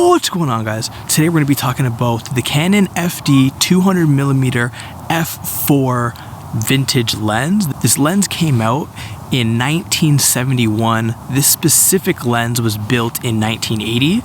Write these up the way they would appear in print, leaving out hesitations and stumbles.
What's going on, guys? Today we're going to be talking about the Canon FD 200mm f4 vintage lens. This lens came out in 1971. This specific lens was built in 1980,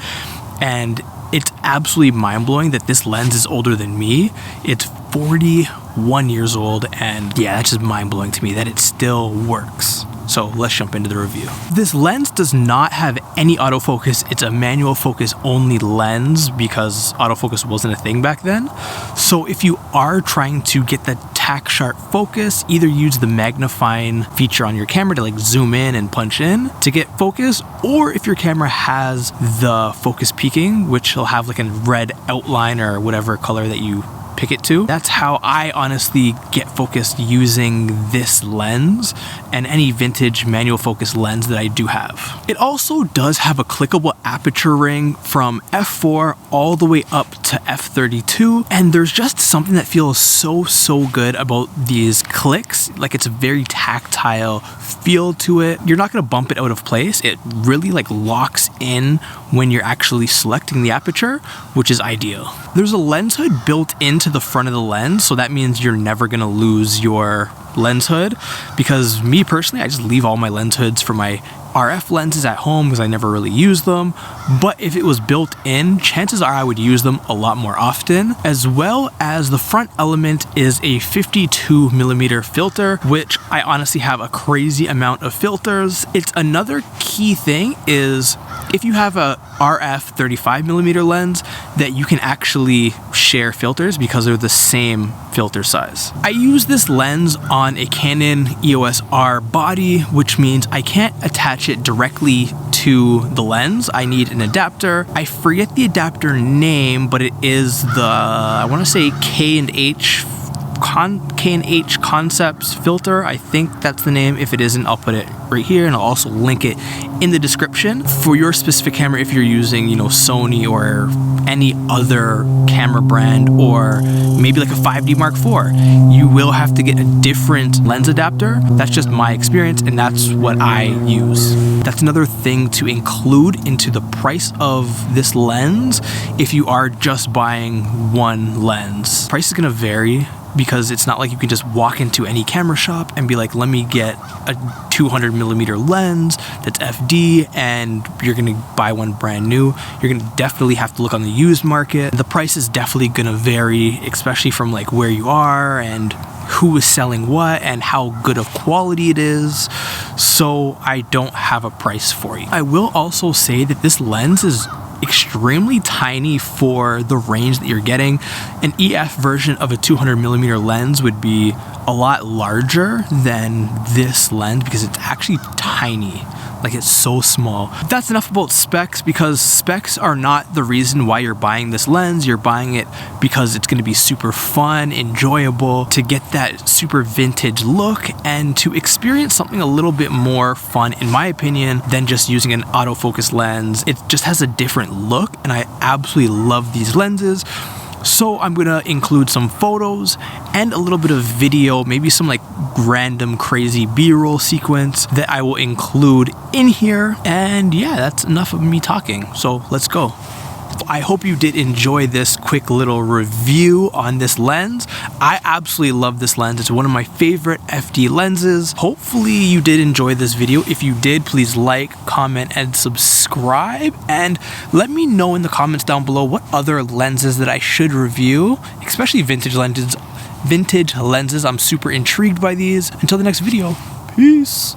and it's absolutely mind-blowing that this lens is older than me. It's 41 years old, and yeah, that's just mind-blowing to me that it still works. So let's jump into the review. This lens does not have any autofocus. It's a manual focus only lens because autofocus wasn't a thing back then. So if you are trying to get that tack sharp focus, either use the magnifying feature on your camera to like zoom in and punch in to get focus, or if your camera has the focus peaking, which will have like a red outline or whatever color that you pick it to. That's how I honestly get focused using this lens and any vintage manual focus lens that I do have. It also does have a clickable aperture ring from f4 all the way up to f32, and there's just something that feels so good about these clicks. Like, it's a very tactile feel to it. You're not gonna bump it out of place. It really like locks in when you're actually selecting the aperture, which is ideal. There's a lens hood built into the front of the lens, so that means you're never gonna lose your lens hood, because me personally, I just leave all my lens hoods for my RF lenses at home because I never really use them. But if it was built in, chances are I would use them a lot more often. As well as the front element is a 52mm filter, which I honestly have a crazy amount of filters. It's another key thing is if you have a RF 35mm lens, that you can actually share filters because they're the same filter size. I use this lens on a Canon EOS R body, which means I can't attach it directly to the lens. I need an adapter. I forget the adapter name, but it is the, I want to say K&H Concepts filter. I think that's the name. If it isn't, I'll put it right here, and I'll also link it in the description. For your specific camera, if you're using, you know, Sony or any other camera brand, or maybe like a 5D Mark IV, you will have to get a different lens adapter. That's just my experience, and that's what I use. That's another thing to include into the price of this lens if you are just buying one lens. Price is gonna vary, because it's not like you can just walk into any camera shop and be like, let me get a 200mm lens that's FD, and you're gonna buy one brand new. You're gonna definitely have to look on the used market. The price is definitely gonna vary, especially from like where you are and who is selling what and how good of quality it is. So I don't have a price for you. I will also say that this lens is extremely tiny for the range that you're getting. An EF version of a 200mm lens would be a lot larger than this lens because it's actually tiny. Like, it's so small. That's enough about specs, because specs are not the reason why you're buying this lens. You're buying it because it's gonna be super fun, enjoyable, to get that super vintage look and to experience something a little bit more fun, in my opinion, than just using an autofocus lens. It just has a different look, and I absolutely love these lenses. So I'm gonna include some photos and a little bit of video, maybe some like random crazy B-roll sequence that I will include in here. And yeah, that's enough of me talking. So let's go. I hope you did enjoy this quick little review on this lens. I absolutely love this lens. It's one of my favorite FD lenses. Hopefully you did enjoy this video. If you did, please like, comment, and subscribe. And let me know in the comments down below what other lenses that I should review, especially vintage lenses. I'm super intrigued by these. Until the next video, peace.